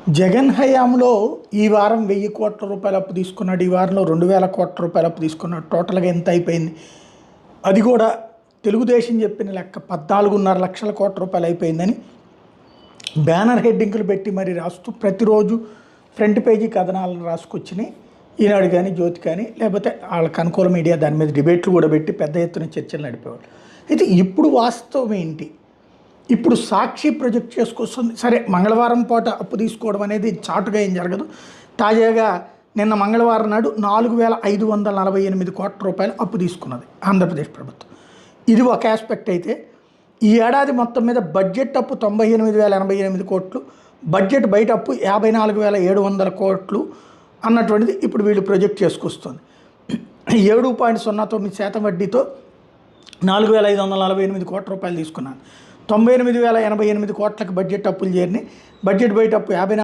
జగన్ హయాంలో ఈ వారం 1000 కోట్ల రూపాయల అప్పు తీసుకున్నాడు. ఈ వారంలో 2000 కోట్ల రూపాయల అప్పు తీసుకున్నాడు. టోటల్‌గా ఎంత అయిపోయింది? అది కూడా తెలుగుదేశం చెప్పిన లెక్క 14.5 లక్షల కోట్ల రూపాయలు అయిపోయిందని బ్యానర్ హెడ్డింగ్లు పెట్టి మరి రాస్తూ ప్రతిరోజు ఫ్రంట్ పేజీ కథనాలను రాసుకొచ్చినాయి. ఈనాడు కానీ, జ్యోతి కానీ, లేకపోతే వాళ్ళకి అనుకూల మీడియా దాని మీద డిబేట్లు కూడా పెట్టి పెద్ద ఎత్తున చర్చలు నడిపేవాళ్ళు. అయితే ఇప్పుడు వాస్తవం ఏంటి? ఇప్పుడు సాక్షి ప్రొజెక్ట్ చేసుకొస్తుంది. సరే, మంగళవారం పూట అప్పు తీసుకోవడం అనేది చాటుగా ఏం జరగదు. తాజాగా నిన్న మంగళవారం నాడు 4548 కోట్ల రూపాయలు అప్పు తీసుకున్నది ఆంధ్రప్రదేశ్ ప్రభుత్వం. ఇది ఒక ఆస్పెక్ట్ అయితే, ఈ ఏడాది మొత్తం మీద బడ్జెట్ అప్పు 98,088 కోట్లు, బడ్జెట్ బయట అప్పు 54,700 కోట్లు అన్నటువంటిది ఇప్పుడు వీళ్ళు ప్రొజెక్ట్ చేసుకొస్తుంది. 7.09% వడ్డీతో 4,548 కోట్ల రూపాయలు తీసుకున్నాను. 98,088 కోట్లకు బడ్జెట్ అప్పులు చేరినాయి. బడ్జెట్ బయట అప్పు 54,700